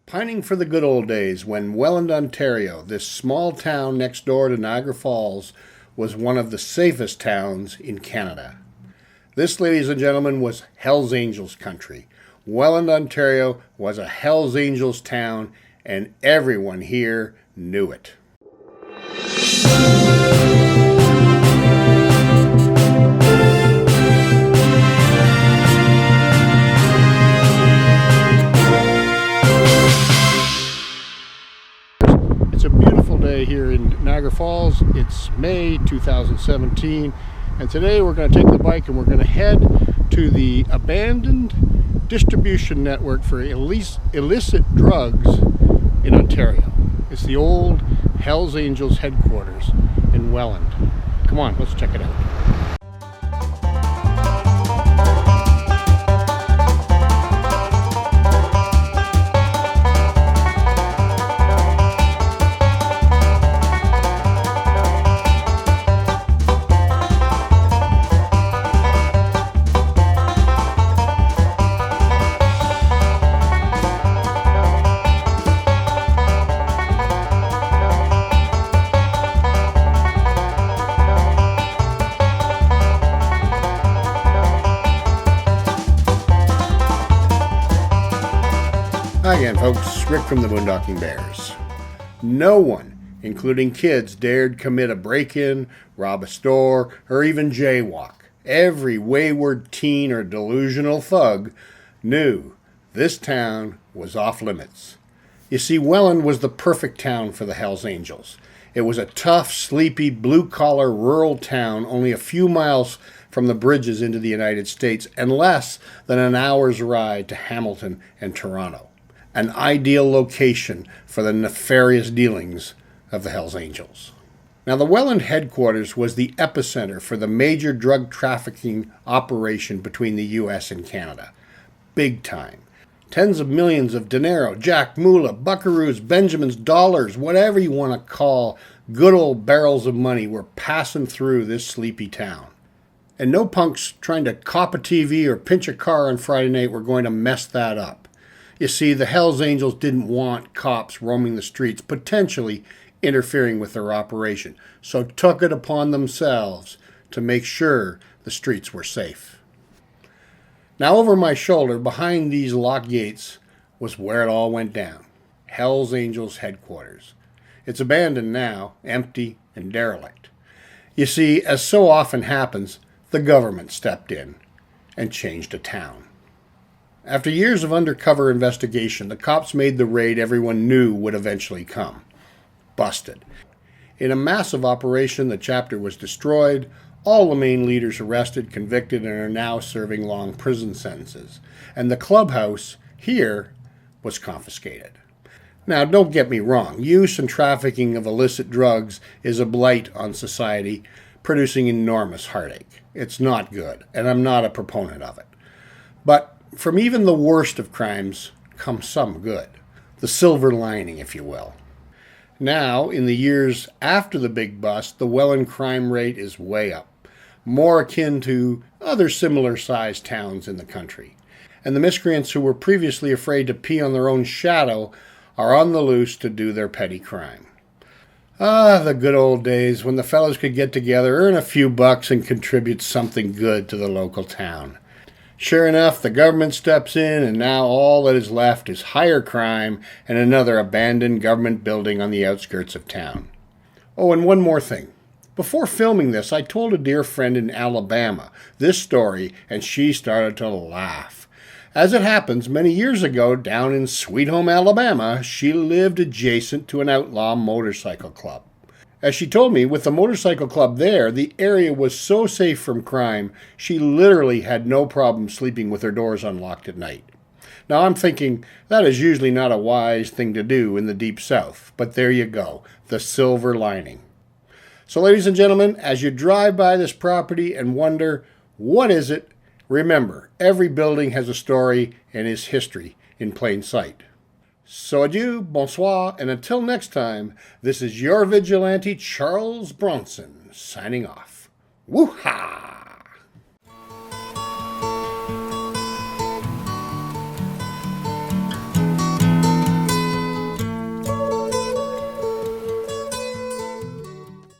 Pining for the good old days when Welland, Ontario, this small town next door to Niagara Falls, was one of the safest towns in Canada. This, ladies and gentlemen, was Hells Angels country. Welland, Ontario was a Hells Angels town, and everyone here knew it. It's a beautiful day here in Niagara Falls. It's May 2017, and today we're going to take the bike and we're going to head to the abandoned distribution network for illicit drugs in Ontario. It's the old Hells Angels headquarters in Welland. Come on, let's check it out. Hi again, folks. Rick from the Boondocking Bears. No one, including kids, dared commit a break-in, rob a store, or even jaywalk. Every wayward teen or delusional thug knew this town was off limits. You see, Welland was the perfect town for the Hells Angels. It was a tough, sleepy, blue-collar rural town only a few miles from the bridges into the United States and less than an hour's ride to Hamilton and Toronto. An ideal location for the nefarious dealings of the Hells Angels. Now, the Welland headquarters was the epicenter for the major drug trafficking operation between the U.S. and Canada. Big time. Tens of millions of dinero, jack, moolah, buckaroos, benjamins, dollars, whatever you want to call good old barrels of money were passing through this sleepy town. And no punks trying to cop a TV or pinch a car on Friday night were going to mess that up. You see, the Hells Angels didn't want cops roaming the streets, potentially interfering with their operation, so took it upon themselves to make sure the streets were safe. Now, over my shoulder, behind these locked gates, was where it all went down. Hells Angels headquarters. It's abandoned now, empty and derelict. You see, as so often happens, the government stepped in and changed a town. After years of undercover investigation, the cops made the raid everyone knew would eventually come. Busted. In a massive operation, the chapter was destroyed, all the main leaders arrested, convicted, and are now serving long prison sentences. And the clubhouse here was confiscated. Now, don't get me wrong, use and trafficking of illicit drugs is a blight on society, producing enormous heartache. It's not good, and I'm not a proponent of it. But from even the worst of crimes comes some good. The silver lining, if you will. Now, in the years after the big bust, the Welland crime rate is way up, more akin to other similar-sized towns in the country. And the miscreants who were previously afraid to pee on their own shadow are on the loose to do their petty crime. Ah, the good old days when the fellows could get together, earn a few bucks, and contribute something good to the local town. Sure enough, the government steps in, and now all that is left is higher crime and another abandoned government building on the outskirts of town. Oh, and one more thing. Before filming this, I told a dear friend in Alabama this story, and she started to laugh. As it happens, many years ago, down in Sweet Home, Alabama, she lived adjacent to an outlaw motorcycle club. As she told me, with the motorcycle club there, the area was so safe from crime, she literally had no problem sleeping with her doors unlocked at night. Now, I'm thinking that is usually not a wise thing to do in the Deep South, but there you go, the silver lining. So, ladies and gentlemen, as you drive by this property and wonder, what is it? Remember, every building has a story and is history in plain sight. So adieu, bonsoir, and until next time, this is your vigilante Charles Bronson signing off. Woo-ha!